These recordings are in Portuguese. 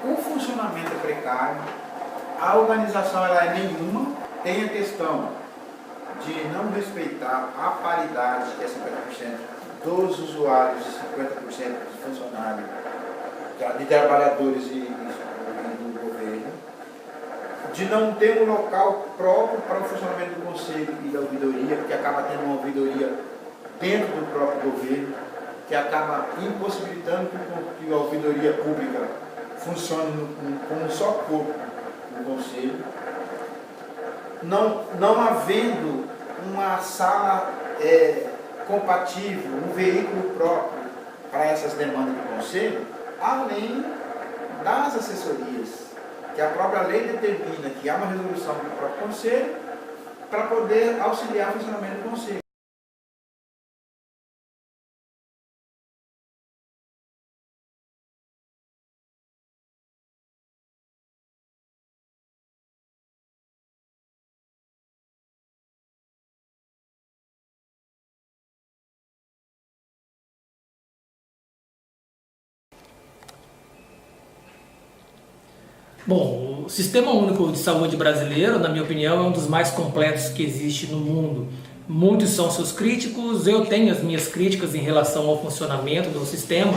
o funcionamento é precário, a organização ela é nenhuma, tem a questão de não respeitar a paridade, que é 50% dos usuários e 50% dos funcionários, de trabalhadores e do governo, de não ter um local próprio para o funcionamento do conselho e da ouvidoria, porque acaba tendo uma ouvidoria dentro do próprio governo, que acaba impossibilitando que a ouvidoria pública funcione como um só corpo no conselho. Não havendo uma sala compatível, um veículo próprio para essas demandas do conselho, além das assessorias, que a própria lei determina que há uma resolução do próprio conselho para poder auxiliar o funcionamento do conselho. Bom, o Sistema Único de Saúde brasileiro, na minha opinião, é um dos mais completos que existe no mundo. Muitos são seus críticos, eu tenho as minhas críticas em relação ao funcionamento do sistema,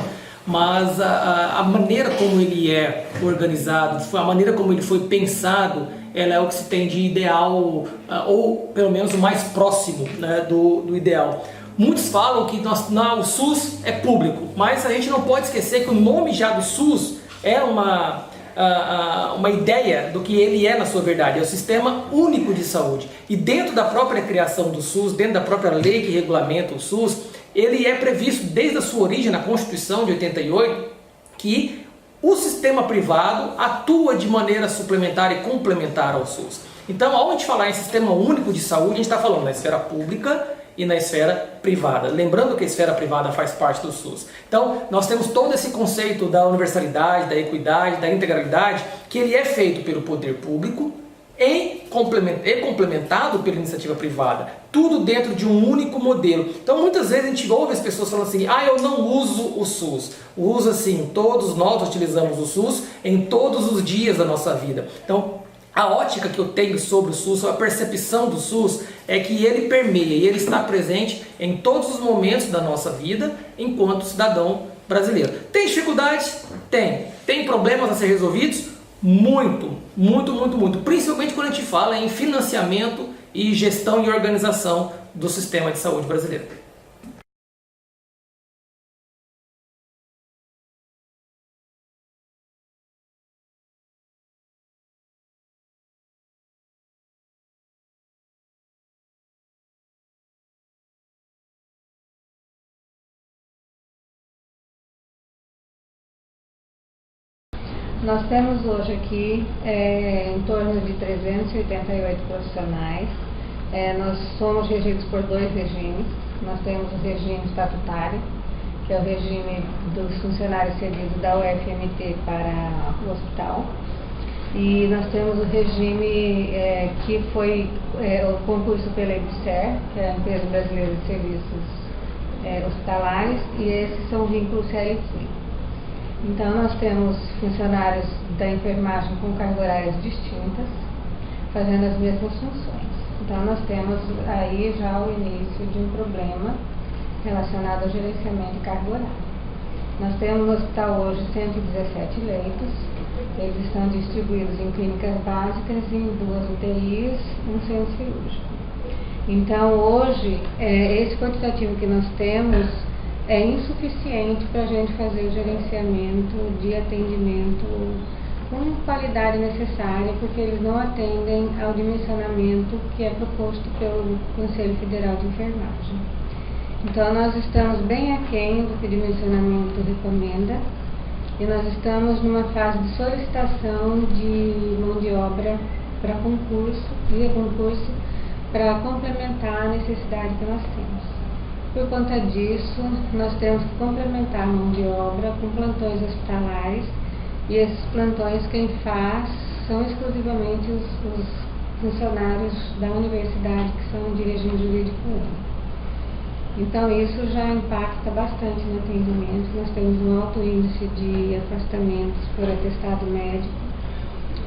mas a maneira como ele é organizado, a maneira como ele foi pensado, ela é o que se tem de ideal, ou pelo menos o mais próximo, né, do ideal. Muitos falam que o SUS é público, mas a gente não pode esquecer que o nome já do SUS é uma ideia do que ele é na sua verdade, é o Sistema Único de Saúde. E dentro da própria criação do SUS, dentro da própria lei que regulamenta o SUS, ele é previsto desde a sua origem na Constituição de 88, que o sistema privado atua de maneira suplementar e complementar ao SUS. Então, ao a gente falar em Sistema Único de Saúde, a gente está falando na esfera pública e na esfera privada. Lembrando que a esfera privada faz parte do SUS. Então, nós temos todo esse conceito da universalidade, da equidade, da integralidade, que ele é feito pelo poder público e complementado pela iniciativa privada. Tudo dentro de um único modelo. Então, muitas vezes a gente ouve as pessoas falando assim, eu não uso o SUS. Usa sim, todos nós utilizamos o SUS em todos os dias da nossa vida. Então, a ótica que eu tenho sobre o SUS, a percepção do SUS, é que ele permeia e ele está presente em todos os momentos da nossa vida enquanto cidadão brasileiro. Tem dificuldades? Tem. Tem problemas a ser resolvidos? Muito, muito, muito, muito. Principalmente quando a gente fala em financiamento e gestão e organização do sistema de saúde brasileiro. Nós temos hoje aqui em torno de 388 profissionais. Nós somos regidos por dois regimes. Nós temos o regime estatutário, que é o regime dos funcionários cedidos da UFMT para o hospital. E nós temos o regime que foi o concurso pela EBSER, que é a Empresa Brasileira de Serviços Hospitalares, e esses são vínculos CLT. Então, nós temos funcionários da enfermagem com cargas horárias distintas, fazendo as mesmas funções. Então, nós temos aí já o início de um problema relacionado ao gerenciamento de carga horária. Nós temos no hospital hoje 117 leitos, eles estão distribuídos em clínicas básicas, em 2 UTIs, um centro cirúrgico. Então, hoje, esse quantitativo que nós temos é insuficiente para a gente fazer o gerenciamento de atendimento com qualidade necessária, porque eles não atendem ao dimensionamento que é proposto pelo Conselho Federal de Enfermagem. Então, nós estamos bem aquém do que o dimensionamento recomenda e nós estamos numa fase de solicitação de mão de obra para concurso, via concurso, para complementar a necessidade que nós temos. Por conta disso, nós temos que complementar a mão de obra com plantões hospitalares, e esses plantões quem faz são exclusivamente os funcionários da universidade, que são de regime jurídico único. Então isso já impacta bastante no atendimento. Nós temos um alto índice de afastamentos por atestado médico.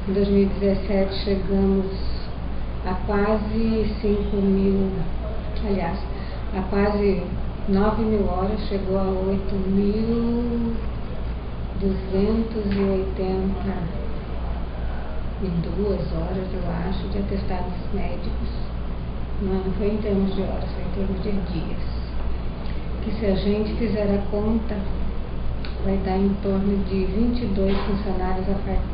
Em 2017 chegamos a quase 5 mil, aliás, a quase 9 mil horas, chegou a 8.282 horas, eu acho, de atestados médicos. Não foi em termos de horas, foi em termos de dias. Que se a gente fizer a conta, vai dar em torno de 22 funcionários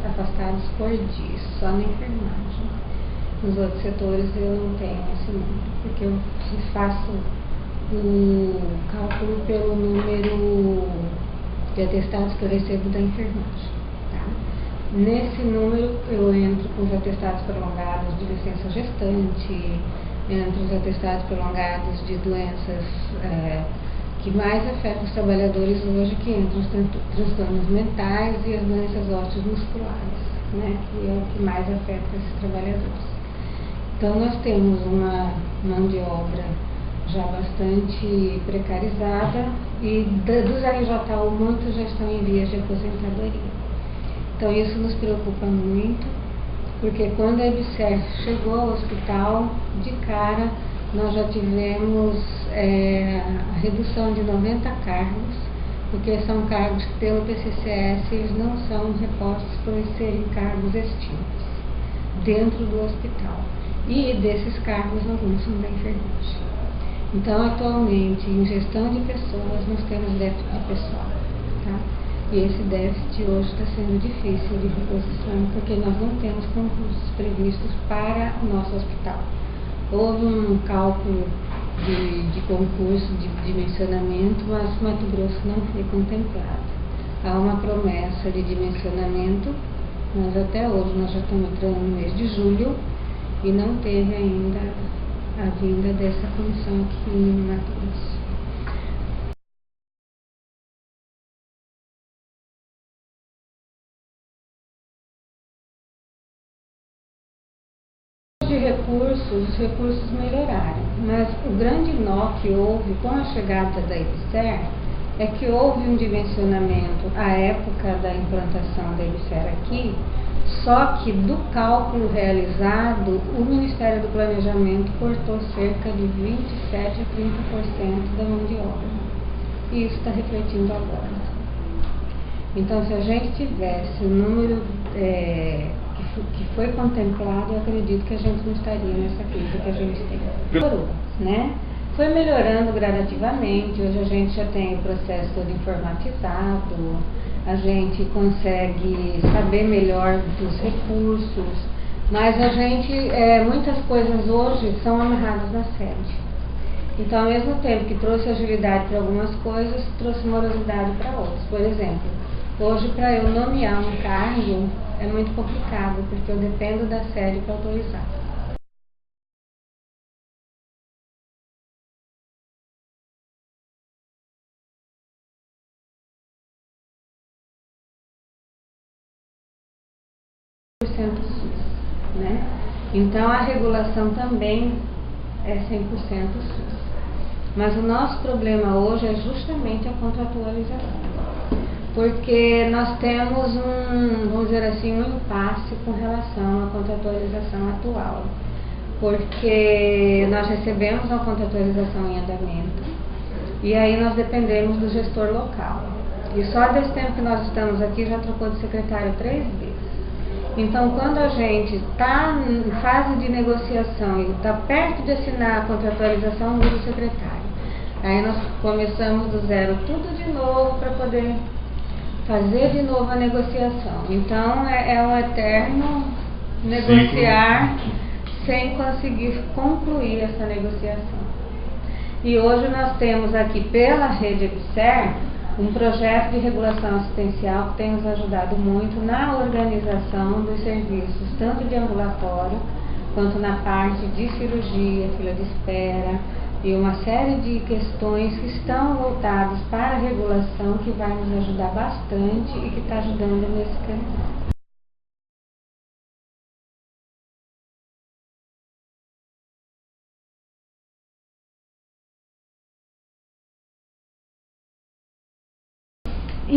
afastados por dia, só na enfermagem. Nos outros setores eu não tenho esse número, porque eu faço o cálculo pelo número de atestados que eu recebo da enfermagem. Tá? Nesse número eu entro com os atestados prolongados de licença gestante, entre os atestados prolongados de doenças que mais afetam os trabalhadores hoje, que entram os transtornos mentais e as doenças ósseas musculares, né, que é o que mais afeta esses trabalhadores. Então nós temos uma mão de obra já bastante precarizada e dos RJU muitos já estão em vias de aposentadoria. Então isso nos preocupa muito, porque quando a EBSER chegou ao hospital, de cara nós já tivemos a redução de 90 cargos, porque são cargos que pelo PCCS eles não são repostos por serem cargos extintos dentro do hospital. E desses cargos alguns são da enfermagem. Então atualmente em gestão de pessoas nós temos déficit de pessoal, tá? E esse déficit hoje está sendo difícil de reposição, porque nós não temos concursos previstos para o nosso hospital. Houve um cálculo de concurso de dimensionamento, mas Mato Grosso não foi contemplado. Há uma promessa de dimensionamento, mas até hoje nós já estamos entrando no mês de julho e não teve ainda a vinda dessa comissão aqui em Mato Grosso. De recursos, os recursos melhoraram, mas o grande nó que houve com a chegada da EBSER é que houve um dimensionamento à época da implantação da EBSER aqui, só que do cálculo realizado, o Ministério do Planejamento cortou cerca de 27 a 30% da mão de obra. E isso está refletindo agora. Então, se a gente tivesse o número que foi contemplado, eu acredito que a gente não estaria nessa crise que a gente tem. Melhorou, né? Foi melhorando gradativamente, hoje a gente já tem o processo todo informatizado, a gente consegue saber melhor dos recursos, mas a gente, muitas coisas hoje são amarradas na sede. Então, ao mesmo tempo que trouxe agilidade para algumas coisas, trouxe morosidade para outras. Por exemplo, hoje para eu nomear um cargo é muito complicado, porque eu dependo da sede para autorizar. SUS, né? Então a regulação também é 100% SUS. Mas o nosso problema hoje é justamente a contratualização. Porque nós temos vamos dizer assim, um impasse com relação à contratualização atual. Porque nós recebemos uma contratualização em andamento e aí nós dependemos do gestor local. E só desse tempo que nós estamos aqui já trocou de secretário 3 vezes. Então, quando a gente está em fase de negociação e está perto de assinar a contratualização, muda o secretário. Aí nós começamos do zero tudo de novo para poder fazer de novo a negociação. Então, é um eterno negociar sem conseguir concluir essa negociação. E hoje nós temos aqui pela rede EBSER um projeto de regulação assistencial que tem nos ajudado muito na organização dos serviços, tanto de ambulatório, quanto na parte de cirurgia, fila de espera, e uma série de questões que estão voltadas para a regulação, que vai nos ajudar bastante e que está ajudando nesse caminho.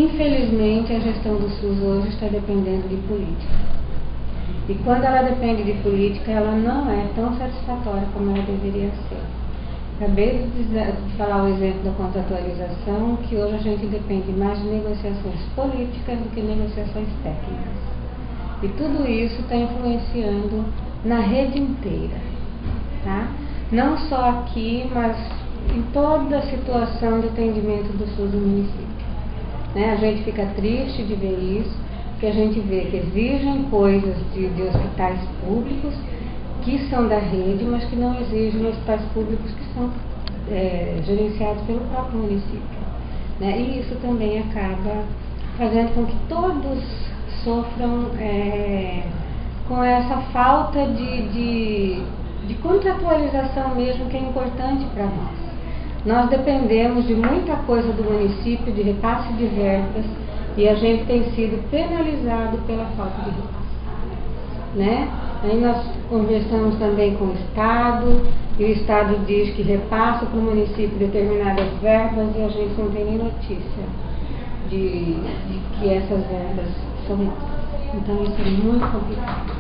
infelizmente, a gestão do SUS hoje está dependendo de política. E quando ela depende de política, ela não é tão satisfatória como ela deveria ser. Acabei de falar o exemplo da contratualização, que hoje a gente depende mais de negociações políticas do que negociações técnicas. E tudo isso está influenciando na rede inteira, tá? Não só aqui, mas em toda a situação de atendimento do SUS do município. Né? A gente fica triste de ver isso, porque a gente vê que exigem coisas de hospitais públicos que são da rede, mas que não exigem hospitais públicos que são gerenciados pelo próprio município. Né? E isso também acaba fazendo com que todos sofram com essa falta de contratualização mesmo, que é importante para nós. Nós dependemos de muita coisa do município, de repasse de verbas, e a gente tem sido penalizado pela falta de repasse. Né? Aí nós conversamos também com o Estado, e o Estado diz que repassa para o município determinadas verbas, e a gente não tem nem notícia de que essas verbas são nossas. Então isso é muito complicado,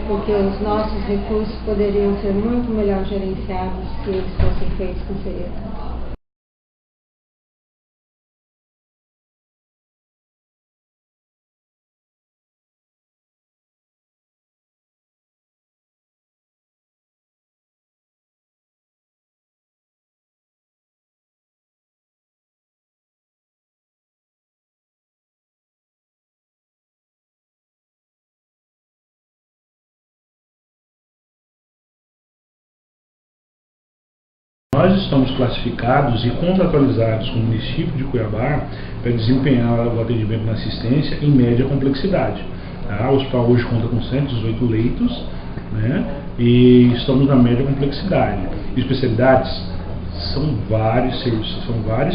porque os nossos recursos poderiam ser muito melhor gerenciados se eles fossem feitos com seriedade. Nós estamos classificados e contratualizados com o município de Cuiabá para desempenhar o atendimento na assistência em média complexidade. Tá? O hospital hoje conta com 118 leitos, né? E estamos na média complexidade. Especialidades são vários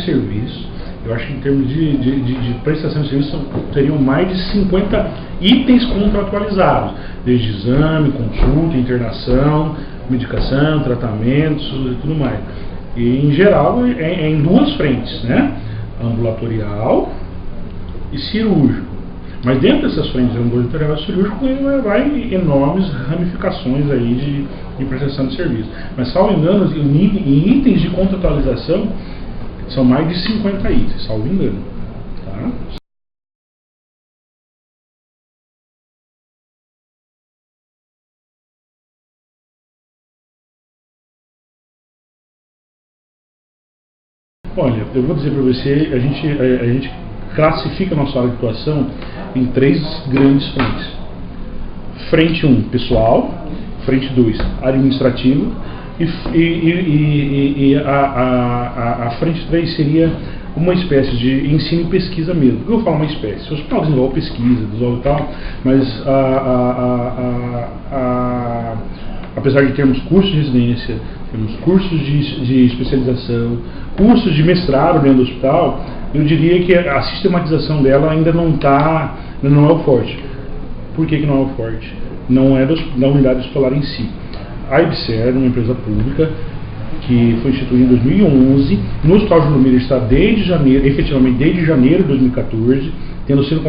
serviços. Eu acho que em termos de prestação de serviço teriam mais de 50 itens contratualizados, desde exame, consulta, internação, medicação, tratamentos e tudo mais. E em geral é em duas frentes, né? Ambulatorial e cirúrgico. Mas dentro dessas frentes ambulatorial e cirúrgico vai enormes ramificações aí de prestação de serviço. Mas, salvo engano, em itens de contratualização são mais de 50 itens, salvo engano. Tá? Olha, eu vou dizer para você, a gente classifica a nossa área de atuação em três grandes frentes. Frente 1, pessoal. Frente 2, administrativo. E a frente 3 seria uma espécie de ensino e pesquisa mesmo. Por que eu falo uma espécie? O hospital desenvolve pesquisa, desenvolve tal, mas apesar de termos cursos de residência, temos cursos de especialização, cursos de mestrado dentro do hospital, eu diria que a sistematização dela ainda não é o forte. Por que não é o forte? Não é da unidade hospitalar em si. A IBSER, uma empresa pública, que foi instituída em 2011, no Hospital Júlio Miller está efetivamente desde janeiro de 2014, tendo sido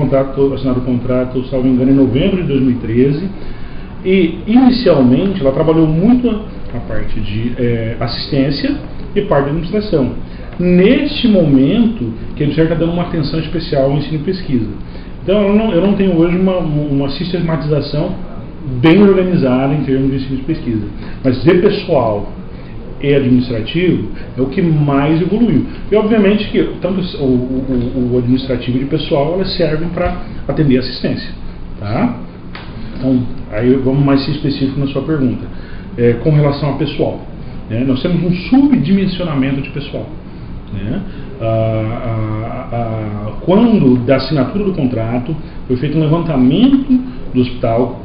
assinado o contrato, salvo engano, em novembro de 2013, e inicialmente ela trabalhou muito a parte de assistência e parte de administração. Neste momento, que a IBSER está dando uma atenção especial ao ensino e pesquisa. Então eu não tenho hoje uma sistematização bem organizada em termos de ensino e pesquisa. Mas de pessoal e administrativo é o que mais evoluiu. E obviamente que tanto o administrativo e o pessoal elas servem para atender a assistência. Tá? Então, aí vamos mais ser específico na sua pergunta. Com relação a pessoal, né? Nós temos um subdimensionamento de pessoal. Né? Quando da assinatura do contrato foi feito um levantamento do hospital,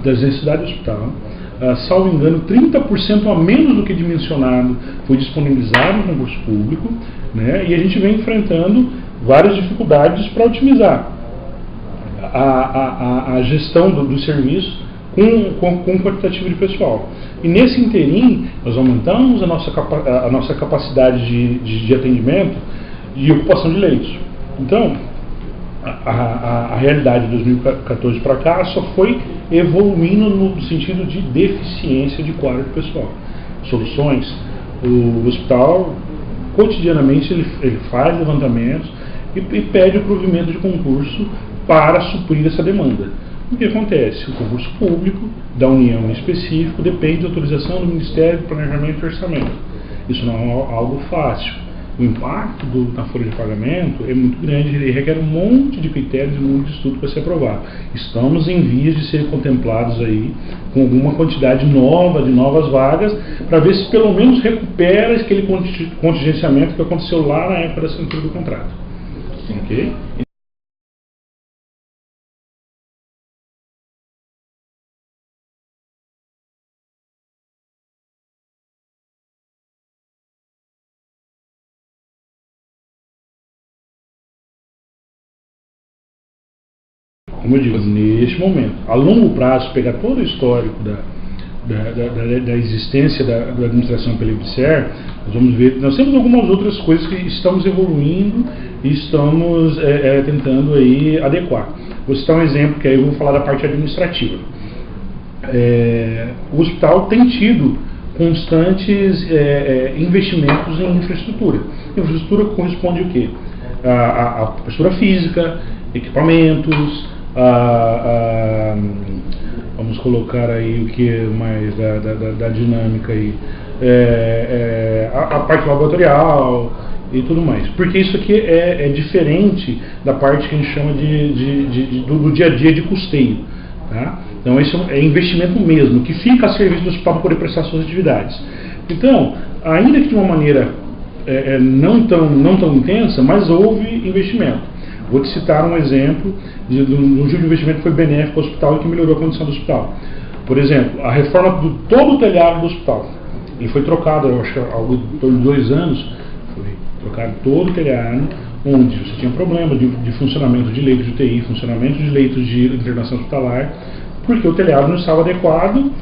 das necessidades do hospital, salvo engano, 30% a menos do que dimensionado foi disponibilizado no concurso público, né? E a gente vem enfrentando várias dificuldades para otimizar a gestão do serviço com quantitativo de pessoal. E nesse interim, nós aumentamos a nossa capacidade de atendimento e ocupação de leitos. Então, a realidade de 2014 para cá só foi evoluindo no sentido de deficiência de quadro de pessoal. Soluções, o hospital cotidianamente ele faz levantamentos e pede o provimento de concurso para suprir essa demanda. O que acontece? O concurso público da União em específico depende da autorização do Ministério do Planejamento e Orçamento. Isso não é algo fácil. O impacto na folha de pagamento é muito grande, ele requer um monte de critérios e um monte de estudo para ser aprovado. Estamos em vias de ser contemplados aí com alguma quantidade nova, de novas vagas, para ver se pelo menos recupera aquele contingenciamento que aconteceu lá na época da assinatura do contrato. Ok? Como eu digo, neste momento, a longo prazo, pegar todo o histórico da existência da administração pela IBSER, nós vamos ver, nós temos algumas outras coisas que estamos evoluindo e estamos tentando aí adequar. Vou citar um exemplo, que aí eu vou falar da parte administrativa. O hospital tem tido constantes investimentos em infraestrutura. Infraestrutura corresponde o quê? A infraestrutura física, equipamentos, vamos colocar aí o que mais da dinâmica aí, a parte laboratorial e tudo mais, porque isso aqui é diferente da parte que a gente chama do dia a dia de custeio, tá? Então isso é investimento mesmo, que fica a serviço do hospital para poder prestar suas atividades. Então, ainda que de uma maneira não tão intensa, mas houve investimento. Vou te citar um exemplo de um tipo de investimento que foi benéfico ao hospital e que melhorou a condição do hospital. Por exemplo, a reforma de todo o telhado do hospital. E foi trocado, eu acho que algo em torno de 2 anos, foi trocado todo o telhado, onde você tinha problema de funcionamento de leitos de UTI, funcionamento de leitos de internação hospitalar, porque o telhado não estava adequado,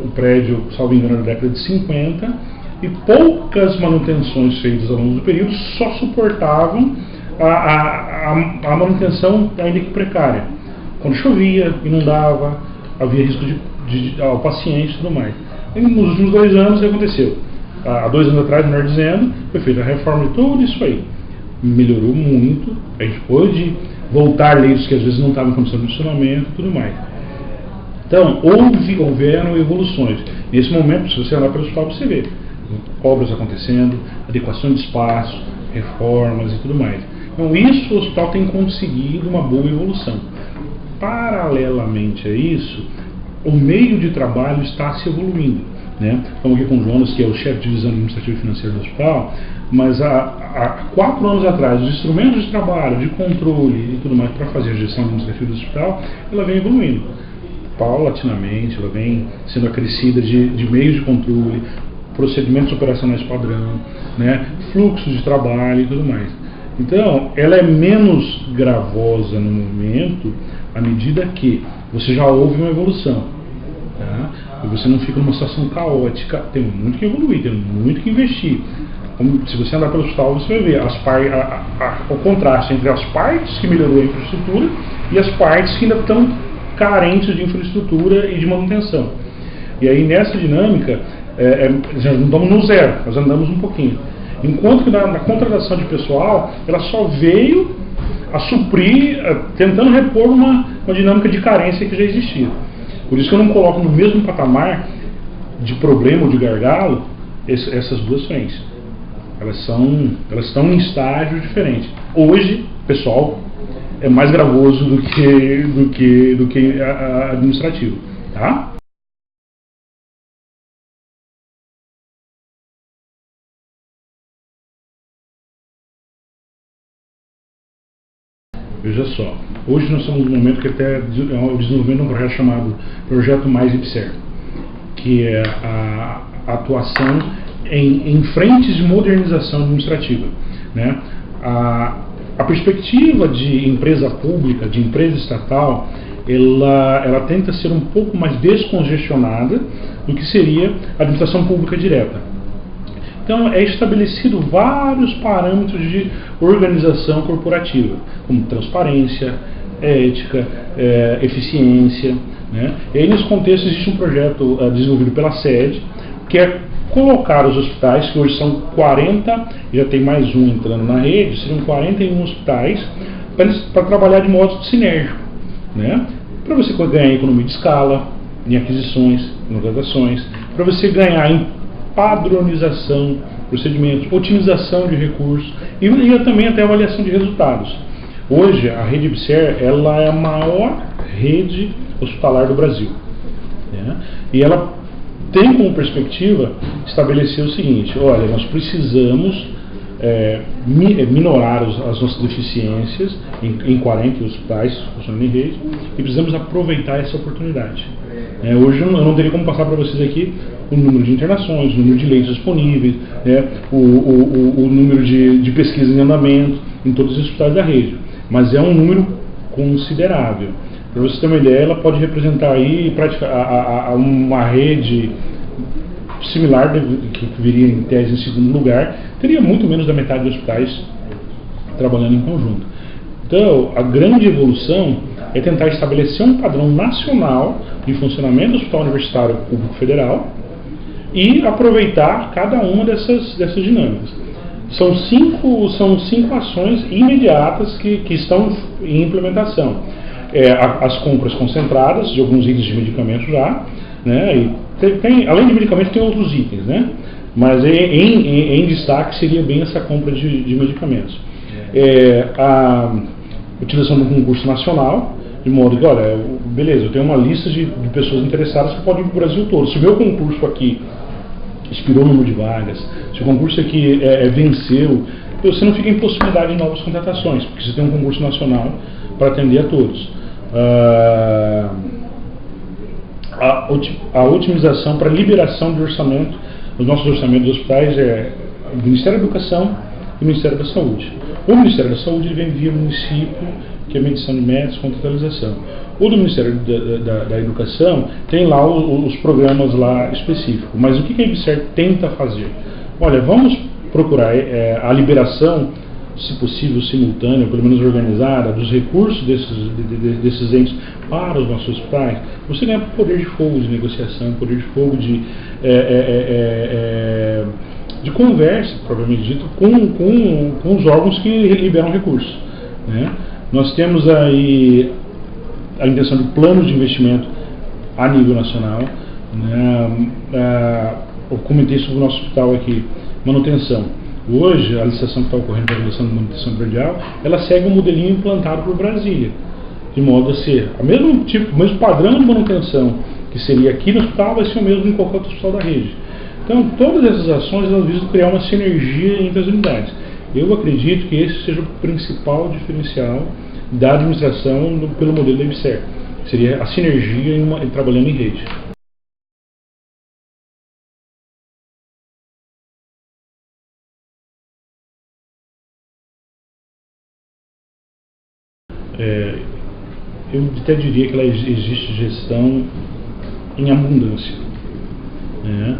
o prédio, salvo engano, da década de 50, e poucas manutenções feitas ao longo do período só suportavam a manutenção ainda que precária. Quando chovia, inundava, havia risco ao paciente e tudo mais. E nos últimos 2 anos, o que aconteceu? Há 2 anos atrás, melhor dizendo, foi feita a reforma de tudo isso aí. Melhorou muito, a gente pôde voltar leitos que às vezes não estavam em condição de funcionamento e tudo mais. Então, houveram evoluções. Nesse momento, se você andar pelo hospital, você vê obras acontecendo, adequação de espaço, reformas e tudo mais. Então, isso o hospital tem conseguido uma boa evolução. Paralelamente a isso, o meio de trabalho está se evoluindo, né? Estamos aqui com o Jonas, que é o chefe de divisão administrativa e financeira do hospital, mas há 4 anos atrás, os instrumentos de trabalho, de controle e tudo mais para fazer a gestão administrativa do hospital, ela vem evoluindo. Paulatinamente, ela vem sendo acrescida de meios de controle, procedimentos operacionais padrão, né? Fluxos de trabalho e tudo mais. Então, ela é menos gravosa no momento, à medida que você já houve uma evolução, tá? E você não fica numa situação caótica. Tem muito que evoluir, tem muito que investir. Se você andar pelo hospital, você vai ver o contraste entre as partes que melhorou a infraestrutura e as partes que ainda estão carentes de infraestrutura e de manutenção. E aí, nessa dinâmica, nós não estamos no zero, nós andamos um pouquinho. Enquanto que na contratação de pessoal, ela só veio a suprir, tentando repor uma dinâmica de carência que já existia. Por isso que eu não coloco no mesmo patamar de problema ou de gargalo essas duas frentes. Elas estão em estágios diferentes. Hoje, pessoal, é mais gravoso do que administrativo, tá? Veja só, hoje nós estamos num momento que até o desenvolvimento de um projeto chamado Projeto Mais IBSER, que é a atuação em frentes de modernização administrativa, né? A perspectiva de empresa pública, de empresa estatal, ela tenta ser um pouco mais descongestionada do que seria a administração pública direta. Então é estabelecido vários parâmetros de organização corporativa, como transparência, ética, eficiência, né? E aí nesse contexto existe um projeto desenvolvido pela SED, que é colocar os hospitais, que hoje são 40, já tem mais um entrando na rede, seriam 41 hospitais, para trabalhar de modo sinérgico, né? Para você ganhar em economia de escala, em aquisições, em contratações, para você ganhar em padronização, procedimentos, otimização de recursos e também até avaliação de resultados. Hoje a rede IBSER, ela é a maior rede hospitalar do Brasil, né? E ela tem como perspectiva estabelecer o seguinte: olha, nós precisamos minorar as nossas deficiências em 40 hospitais funcionando em rede e precisamos aproveitar essa oportunidade. Hoje eu não teria como passar para vocês aqui o número de internações, o número de leitos disponíveis, né, o número de pesquisas em andamento em todos os hospitais da rede, mas é um número considerável. Para você ter uma ideia, ela pode representar aí uma rede similar, que viria em tese em segundo lugar, teria muito menos da metade dos hospitais trabalhando em conjunto. Então, a grande evolução é tentar estabelecer um padrão nacional de funcionamento do Hospital Universitário Público Federal e aproveitar cada uma dessas dinâmicas. São cinco ações imediatas que estão em implementação. As compras concentradas de alguns itens de medicamentos já, né, e além de medicamentos tem outros itens, né, mas em destaque seria bem essa compra de medicamentos. A utilização do concurso nacional, de modo que, olha, beleza, eu tenho uma lista de pessoas interessadas que podem ir para o Brasil todo. Se o meu concurso aqui expirou o número de vagas, se o concurso aqui venceu, você não fica em possibilidade de novas contratações, porque você tem um concurso nacional para atender a todos. A otimização para liberação de orçamento, os nossos orçamentos dos hospitais é o Ministério da Educação e o Ministério da Saúde. O Ministério da Saúde vem via município, que é medição de metas, contratualização. O do Ministério da Educação tem lá os programas lá específicos. Mas o que a IBSER tenta fazer? Olha, vamos procurar a liberação, se possível simultânea, pelo menos organizada, dos recursos desses entes para os nossos hospitais. Você ganha poder de fogo de negociação, poder de fogo de conversa, propriamente dito, com os órgãos que liberam recursos, né? Nós temos aí a intenção de planos de investimento a nível nacional, né? Eu comentei sobre o nosso hospital aqui, manutenção. Hoje, a licitação que está ocorrendo para a licitação de manutenção predial, ela segue um modelinho implantado por Brasília, de modo a ser o mesmo padrão de manutenção que seria aqui no hospital, vai ser o mesmo em qualquer outro hospital da rede. Então, todas essas ações elas visam criar uma sinergia entre as unidades. Eu acredito que esse seja o principal diferencial da administração pelo modelo da IBSER. Seria a sinergia trabalhando em rede. Eu até diria que ela existe gestão em abundância, né?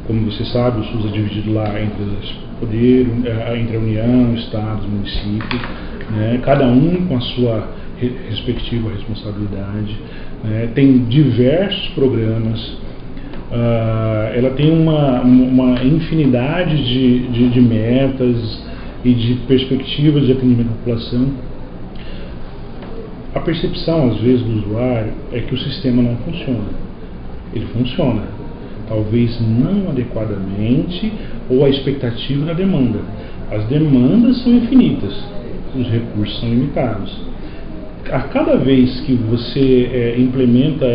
Como você sabe, o SUS é dividido lá entre a União, Estados, municípios, né? Cada um com a sua respectiva responsabilidade, né? Tem diversos programas, ela tem uma infinidade de metas e de perspectivas de atendimento à população. A percepção, às vezes, do usuário é que o sistema não funciona. Ele funciona, talvez não adequadamente ou a expectativa da demanda. As demandas são infinitas, os recursos são limitados. A cada vez que você implementa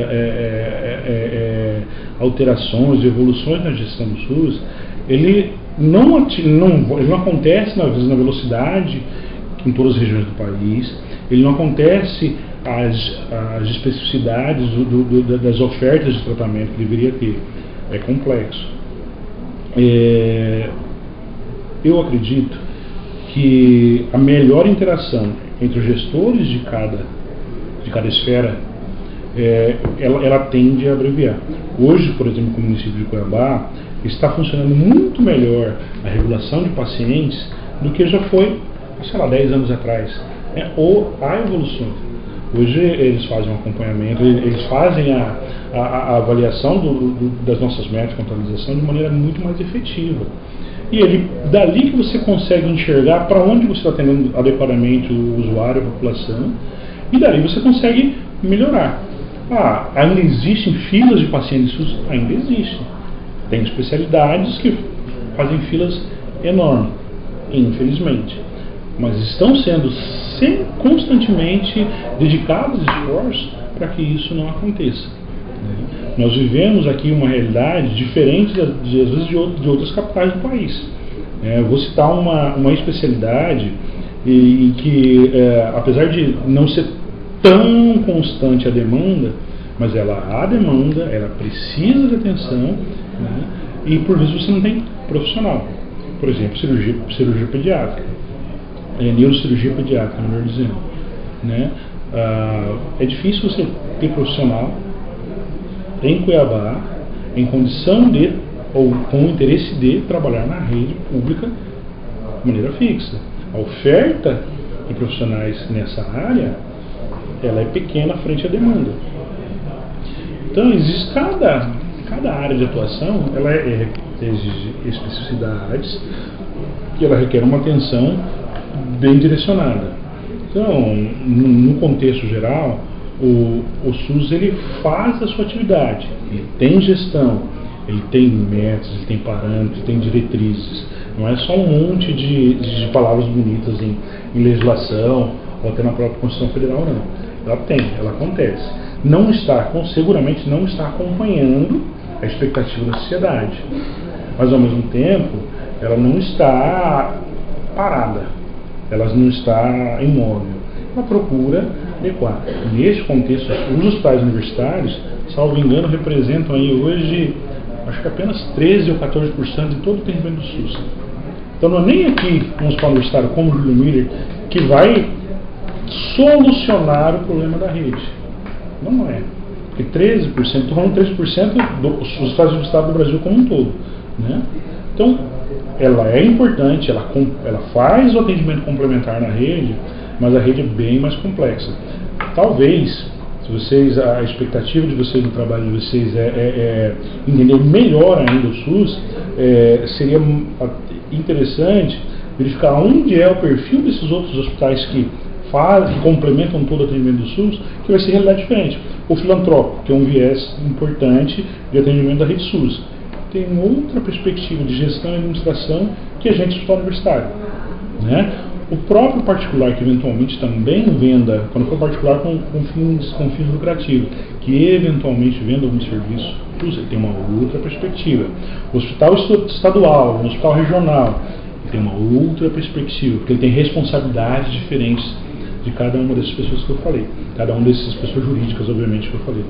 alterações, evoluções na gestão do SUS, ele não acontece, às vezes, na velocidade em todas as regiões do país. Ele não acontece as especificidades das ofertas de tratamento que deveria ter. É complexo. Eu acredito que a melhor interação entre os gestores de cada esfera ela tende a abreviar. Hoje, por exemplo, no município de Cuiabá, está funcionando muito melhor a regulação de pacientes do que já foi, sei lá, 10 anos atrás. Ou a evolução. Hoje eles fazem um acompanhamento, eles fazem a avaliação das nossas metas de contabilização de maneira muito mais efetiva. E dali que você consegue enxergar para onde você está atendendo adequadamente o usuário, a população, e dali você consegue melhorar. Ainda existem filas de pacientes SUS? Ainda existem. Tem especialidades que fazem filas enormes, infelizmente. Mas estão sendo constantemente dedicados esforços para que isso não aconteça. Nós vivemos aqui uma realidade diferente, às vezes, de outras capitais do país. Vou citar uma especialidade e que, apesar de não ser tão constante a demanda, mas ela há demanda, ela precisa de atenção, e por vezes você não tem profissional. Por exemplo, cirurgia pediátrica, neurocirurgia pediátrica, melhor dizendo. É difícil você ter profissional em Cuiabá em condição de, ou com o interesse de, trabalhar na rede pública de maneira fixa. A oferta de profissionais nessa área, ela é pequena frente à demanda. Então, existe cada área de atuação, ela exige especificidades e ela requer uma atenção bem direcionada. Então, no contexto geral, o SUS ele faz a sua atividade, ele tem gestão, ele tem metas, ele tem parâmetros, ele tem diretrizes. Não é só um monte de palavras bonitas em legislação ou até na própria Constituição Federal, não. Ela acontece. Seguramente não está acompanhando a expectativa da sociedade, mas ao mesmo tempo ela não está parada, ela não está imóvel, ela procura adequar. Neste contexto, os hospitais universitários, salvo engano, representam aí hoje, acho que apenas 13 ou 14% de todo o atendimento do SUS. Então não é nem aqui um hospital universitário como o Júlio Miller que vai solucionar o problema da rede. Não é. Porque 13%, estou falando 13% dos hospitais universitários do Brasil como um todo. Então, ela é importante, ela faz o atendimento complementar na rede, mas a rede é bem mais complexa. Talvez, se a expectativa de vocês no trabalho de vocês é entender melhor ainda o SUS, seria interessante verificar onde é o perfil desses outros hospitais que complementam todo o atendimento do SUS, que vai ser realidade diferente. O filantrópico, que é um viés importante de atendimento da rede SUS, tem outra perspectiva de gestão e administração que a gente hospital universitário. O próprio particular, que eventualmente também venda, quando for particular com fins lucrativos, que eventualmente venda algum serviço, ele tem uma outra perspectiva. O hospital estadual, o hospital regional, ele tem uma outra perspectiva, porque ele tem responsabilidades diferentes de cada uma dessas pessoas que eu falei, cada uma dessas pessoas jurídicas, obviamente, que eu falei.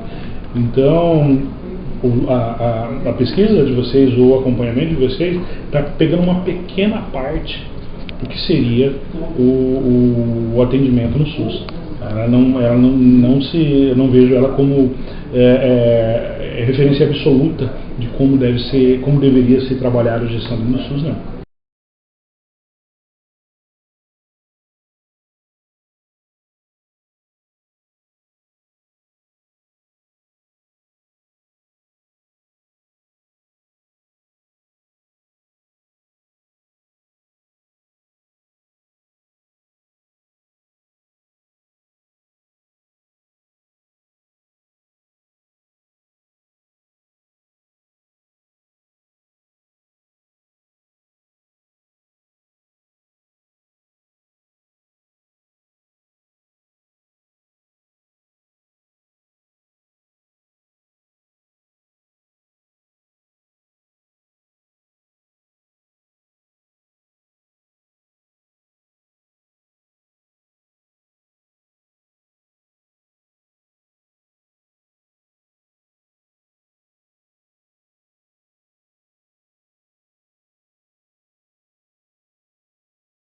Então, a pesquisa de vocês ou o acompanhamento de vocês está pegando uma pequena parte do que seria o atendimento no SUS. Eu não vejo ela como referência absoluta de como deveria ser trabalhada a gestão no SUS, não.